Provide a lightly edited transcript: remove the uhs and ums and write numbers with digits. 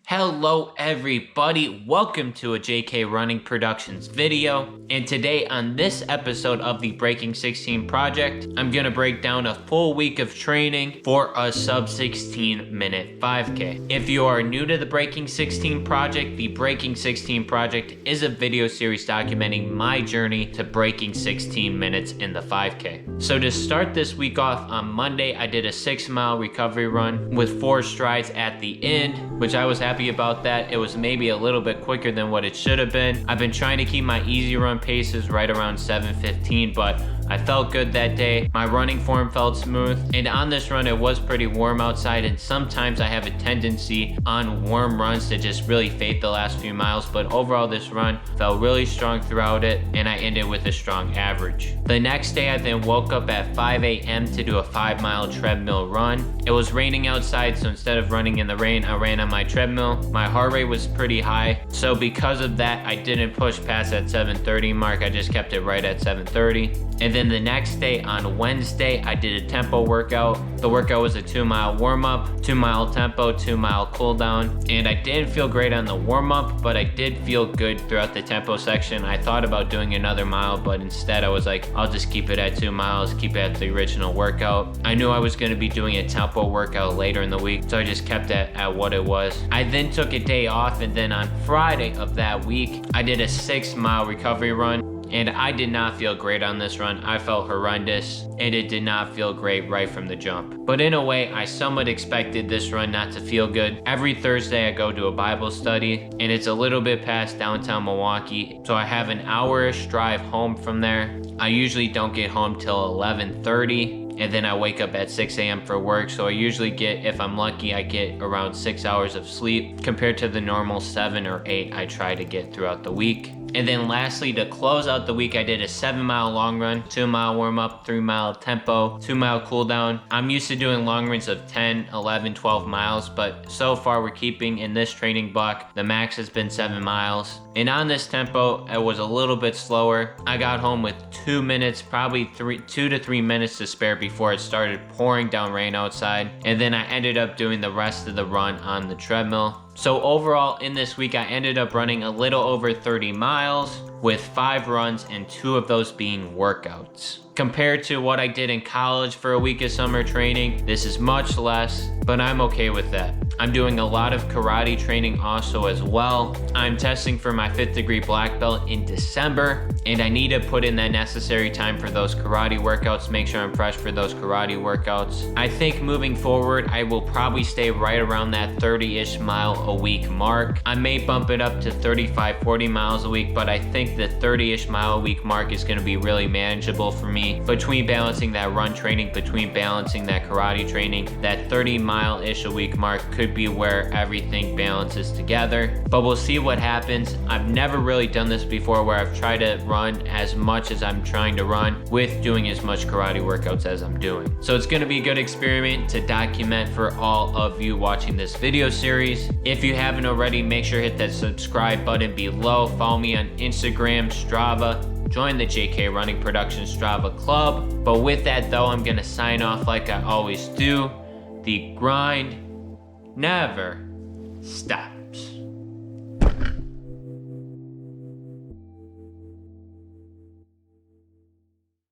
Hello everybody, welcome to a JK Running Productions video, and today on this episode of the Breaking 16 project, I'm gonna break down a full week of training for a sub 16 minute 5K. If you are new to the Breaking 16 project, the Breaking 16 project is a video series documenting my journey to breaking 16 minutes in the 5K. So to start this week off, on Monday I did a 6-mile recovery run with 4 strides at the end, which I was happy about that. It was maybe a little bit quicker than what it should have been. I've been trying to keep my easy run paces right around 7:15, but I felt good that day. My running form felt smooth, and on this run it was pretty warm outside, and sometimes I have a tendency on warm runs to just really fade the last few miles, but overall this run felt really strong throughout it, and I ended with a strong average. The next day I then woke up at 5 a.m. to do a 5-mile treadmill run. It was raining outside, so instead of running in the rain, I ran on my treadmill. My heart rate was pretty high, so because of that I didn't push past that 7:30 mark. I just kept it right at 7:30. And then the next day on Wednesday, I did a tempo workout. The workout was a 2-mile warm-up, 2-mile tempo, 2-mile cool down. And I didn't feel great on the warm-up, but I did feel good throughout the tempo section. I thought about doing another mile, but instead I was like, I'll just keep it at 2 miles, keep it at the original workout. I knew I was gonna be doing a tempo workout later in the week, so I just kept it at what it was. I then took a day off, and then on Friday of that week, I did a 6-mile recovery run. And I did not feel great on this run. I felt horrendous, and it did not feel great right from the jump. But in a way, I somewhat expected this run not to feel good. Every Thursday I go to a Bible study, and it's a little bit past downtown Milwaukee, so I have an hour-ish drive home from there. I usually don't get home till 11:30. And then I wake up at 6 a.m. for work, so I usually get, if I'm lucky, I get around 6 hours of sleep compared to the normal 7 or 8 I try to get throughout the week. And then lastly, to close out the week, I did a 7-mile long run, 2-mile warm up, 3-mile tempo, 2-mile cool down. I'm used to doing long runs of 10, 11, 12 miles, but so far we're keeping in this training block, the max has been 7 miles. And on this tempo, it was a little bit slower. I got home with 2 minutes, probably 2 to 3 minutes to spare before it started pouring down rain outside. And then I ended up doing the rest of the run on the treadmill. So overall, in this week, I ended up running a little over 30 miles with 5 runs and 2 of those being workouts. Compared to what I did in college for a week of summer training, this is much less, but I'm okay with that. I'm doing a lot of karate training also as well. I'm testing for my 5th degree black belt in December, and I need to put in that necessary time for those karate workouts, make sure I'm fresh for those karate workouts. I think moving forward, I will probably stay right around that 30-ish mile a week mark. I may bump it up to 35, 40 miles a week, but I think the 30-ish mile a week mark is gonna be really manageable for me. Between balancing that run training, between balancing that karate training, that 30-mile-ish a week mark could be where everything balances together. But we'll see what happens. I've never really done this before where I've tried to run as much as I'm trying to run with doing as much karate workouts as I'm doing. So it's gonna be a good experiment to document for all of you watching this video series. If you haven't already, make sure to hit that subscribe button below. Follow me on Instagram, Strava. Join the JK Running Productions Strava Club. But with that though, I'm gonna sign off like I always do. The grind never stops.